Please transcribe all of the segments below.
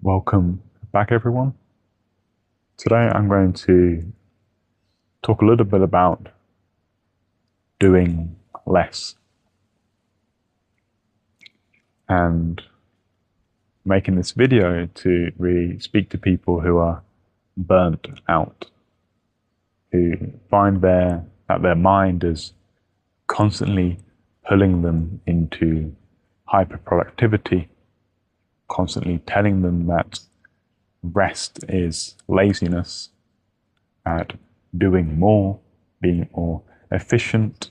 Welcome back, everyone. Today I'm going to talk a little bit about doing less and making this video to really speak to people who are burnt out, who find that their mind is constantly pulling them into hyperproductivity, constantly telling them that rest is laziness, that doing more, being more efficient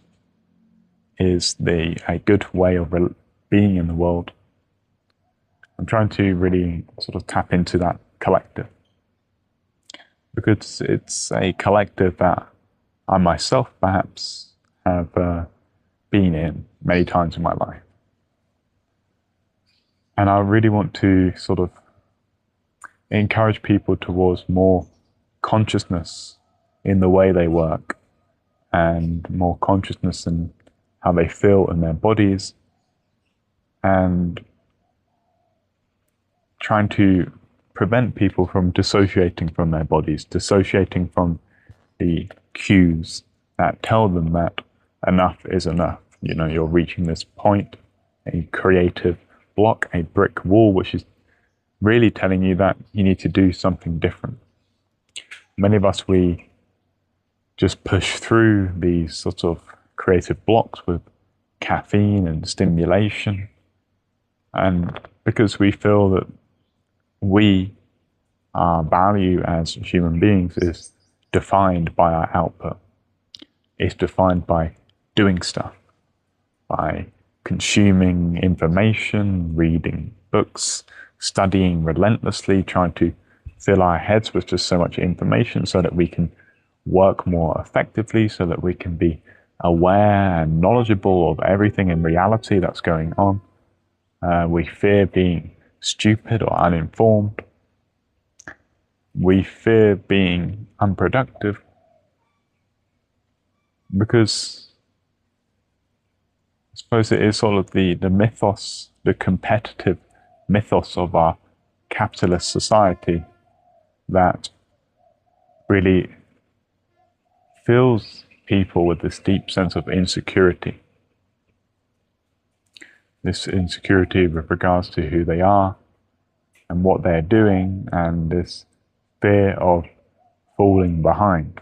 is a good way of being in the world. I'm trying to really sort of tap into that collective, because it's a collective that I myself perhaps have been in many times in my life. And I really want to sort of encourage people towards more consciousness in the way they work, and more consciousness in how they feel in their bodies, and trying to prevent people from dissociating from their bodies, dissociating from the cues that tell them that enough is enough. You know, you're reaching this point, a creative block, a brick wall, which is really telling you that you need to do something different. Many of us, we just push through these sort of creative blocks with caffeine and stimulation, and because we feel that our value as human beings is defined by our output, is defined by doing stuff, by consuming information, reading books, studying relentlessly, trying to fill our heads with just so much information so that we can work more effectively, so that we can be aware and knowledgeable of everything in reality that's going on. We fear being stupid or uninformed. We fear being unproductive because I suppose it is sort of the mythos, the competitive mythos of our capitalist society that really fills people with this deep sense of insecurity. This insecurity with regards to who they are and what they're doing, and this fear of falling behind.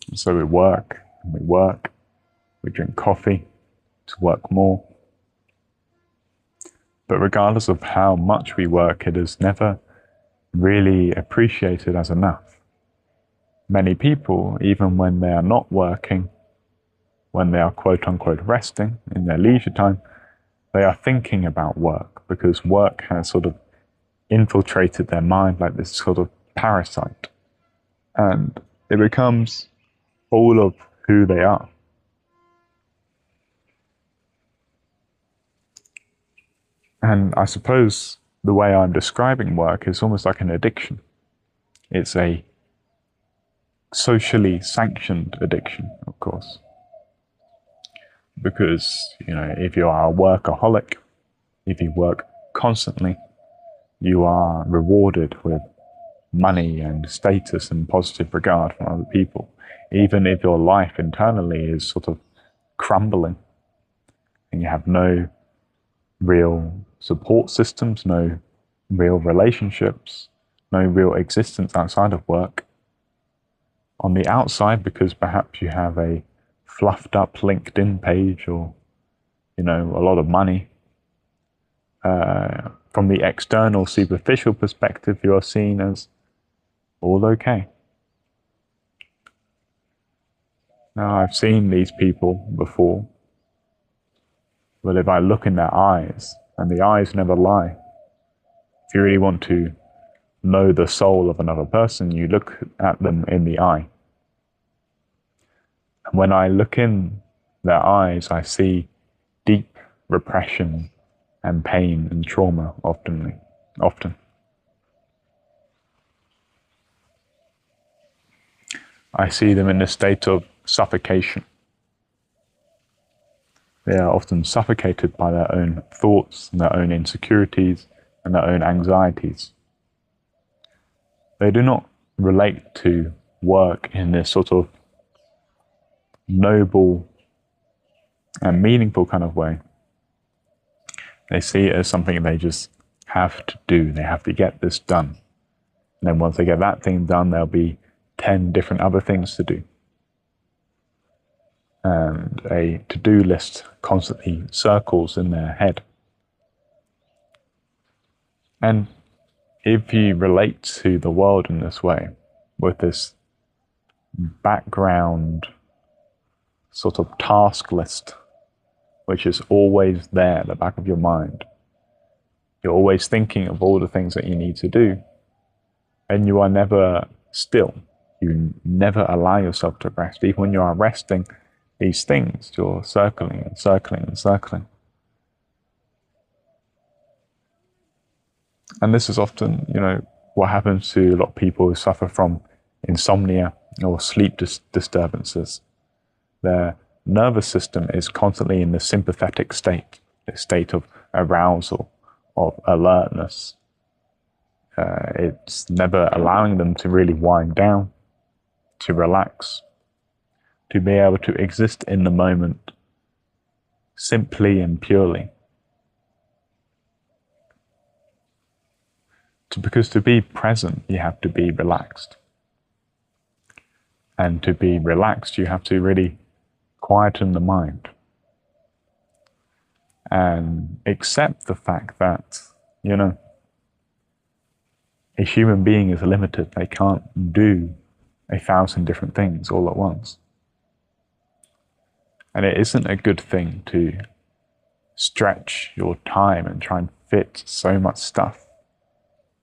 And so we work and we work, we drink coffee to work more. But regardless of how much we work, it is never really appreciated as enough. Many people, even when they are not working, when they are quote unquote resting in their leisure time, they are thinking about work, because work has sort of infiltrated their mind like this sort of parasite, and it becomes all of who they are. And I suppose the way I'm describing work is almost like an addiction. It's a socially sanctioned addiction, of course. Because, you know, if you are a workaholic, if you work constantly, you are rewarded with money and status and positive regard from other people. Even if your life internally is sort of crumbling and you have no real support systems, no real relationships, no real existence outside of work. On the outside, because perhaps you have a fluffed up LinkedIn page or, you know, a lot of money, from the external superficial perspective, you are seen as all okay. Now, I've seen these people before, but if I look in their eyes, and the eyes never lie, if you really want to know the soul of another person, you look at them in the eye. And when I look in their eyes, I see deep repression and pain and trauma often. I see them in a state of suffocation. They are often suffocated by their own thoughts and their own insecurities and their own anxieties. They do not relate to work in this sort of noble and meaningful kind of way. They see it as something they just have to do. They have to get this done. And then once they get that thing done, there'll be 10 different other things to do. And a to-do list constantly circles in their head. And if you relate to the world in this way, with this background sort of task list, which is always there at the back of your mind, you're always thinking of all the things that you need to do, and you are never still. You never allow yourself to rest. Even when you are resting these things, you're circling and circling and circling. And this is often, what happens to a lot of people who suffer from insomnia or sleep disturbances. Their nervous system is constantly in the sympathetic state, a state of arousal, of alertness. It's never allowing them to really wind down, to relax, to be able to exist in the moment simply and purely. Because to be present, you have to be relaxed. And to be relaxed, you have to really quieten the mind. And accept the fact that, a human being is limited. They can't do 1,000 different things all at once. And it isn't a good thing to stretch your time and try and fit so much stuff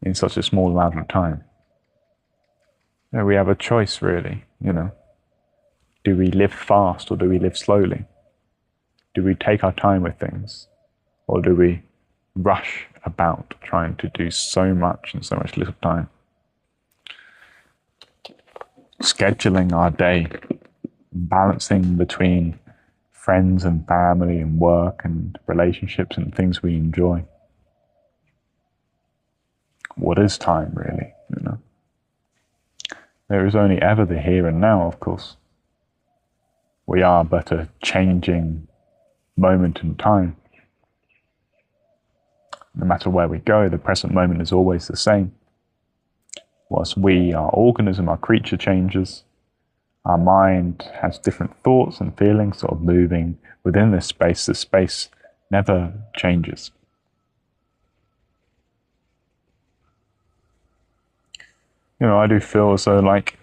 in such a small amount of time. We have a choice, really, Do we live fast or do we live slowly? Do we take our time with things? Or do we rush about trying to do so much in so much little time? Scheduling our day, balancing between friends and family and work and relationships and things we enjoy. What is time, really? There is only ever the here and now, of course. We are but a changing moment in time. No matter where we go, the present moment is always the same. Whilst we, our organism, our creature changes, our mind has different thoughts and feelings sort of moving within this space. The space never changes. I do feel as though like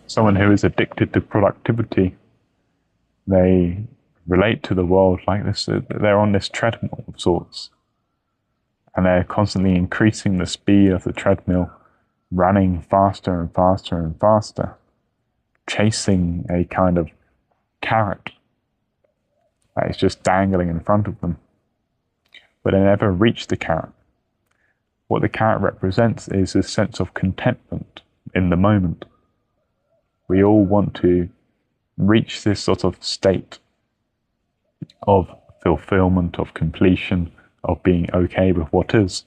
someone who is addicted to productivity, they relate to the world like this. They're on this treadmill of sorts. And they're constantly increasing the speed of the treadmill, running faster and faster and faster, chasing a kind of carrot that is just dangling in front of them. But they never reach the carrot. What the carrot represents is a sense of contentment in the moment. We all want to reach this sort of state of fulfillment, of completion, of being okay with what is.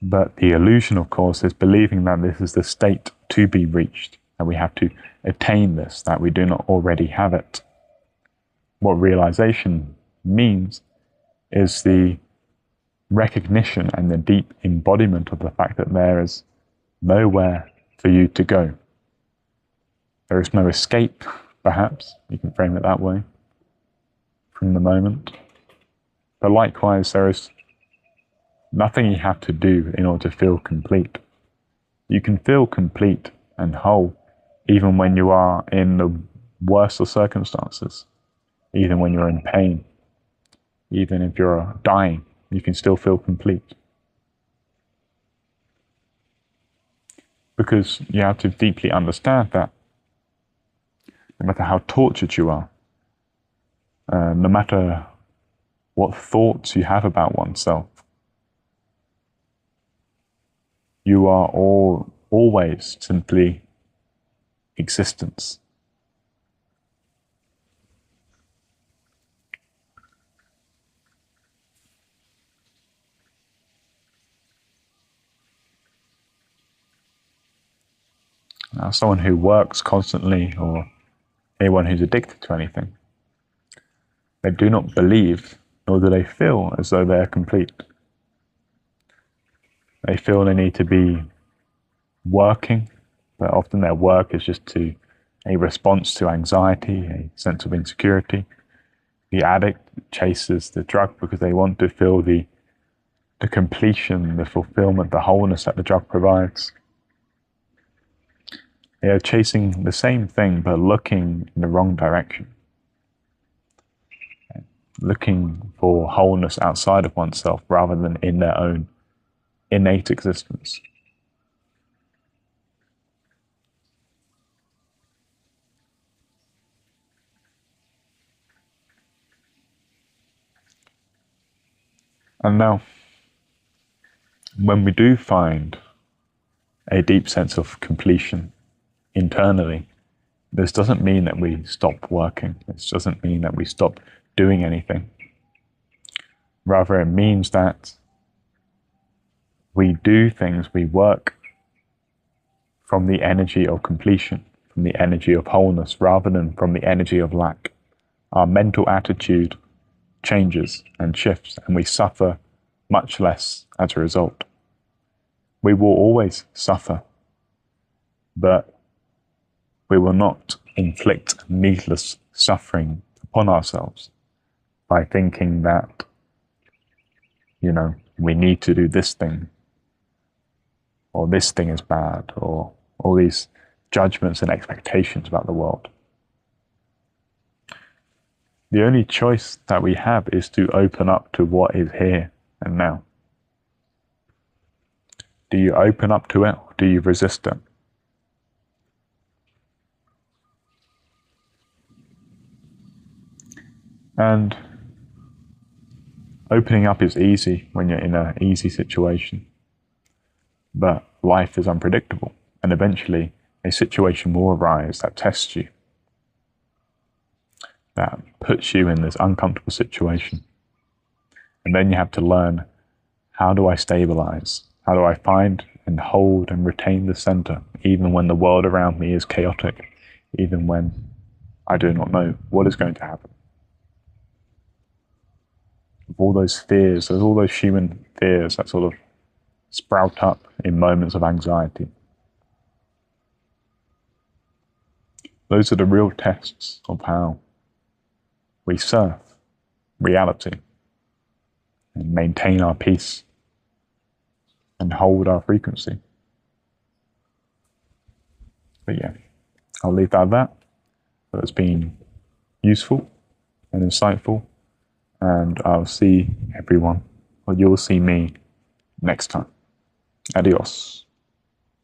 But the illusion, of course, is believing that this is the state to be reached, and we have to attain this, that we do not already have it. What realization means is the recognition and the deep embodiment of the fact that there is nowhere for you to go. There is no escape, perhaps, you can frame it that way, from the moment. But likewise, there is nothing you have to do in order to feel complete. You can feel complete and whole even when you are in the worst of circumstances, even when you're in pain, even if you're dying, you can still feel complete. Because you have to deeply understand that no matter how tortured you are, no matter what thoughts you have about oneself, you are always simply existence. Now, someone who works constantly or anyone who's addicted to anything, they do not believe, nor do they feel as though they're complete. They feel they need to be working, but often their work is just a response to anxiety, a sense of insecurity. The addict chases the drug because they want to feel the completion, the fulfillment, the wholeness that the drug provides. They are chasing the same thing but looking in the wrong direction. Looking for wholeness outside of oneself rather than in their own innate existence. And now, when we do find a deep sense of completion internally, this doesn't mean that we stop working. This doesn't mean that we stop doing anything. Rather, it means that we do things, we work from the energy of completion, from the energy of wholeness, rather than from the energy of lack. Our mental attitude changes and shifts, and we suffer much less as a result. We will always suffer, but we will not inflict needless suffering upon ourselves by thinking that, we need to do this thing, or this thing is bad, or all these judgments and expectations about the world. The only choice that we have is to open up to what is here and now. Do you open up to it, or do you resist it? And opening up is easy when you're in an easy situation. But life is unpredictable, and eventually a situation will arise that tests you, that puts you in this uncomfortable situation. And then you have to learn, how do I stabilize? How do I find and hold and retain the center, even when the world around me is chaotic, even when I do not know what is going to happen? All those fears, there's all those human fears that sort of sprout up in moments of anxiety. Those are the real tests of how we surf reality and maintain our peace and hold our frequency. But yeah, I'll leave that at that. But it's been useful and insightful, and I'll see everyone, or you'll see me next time. Adios.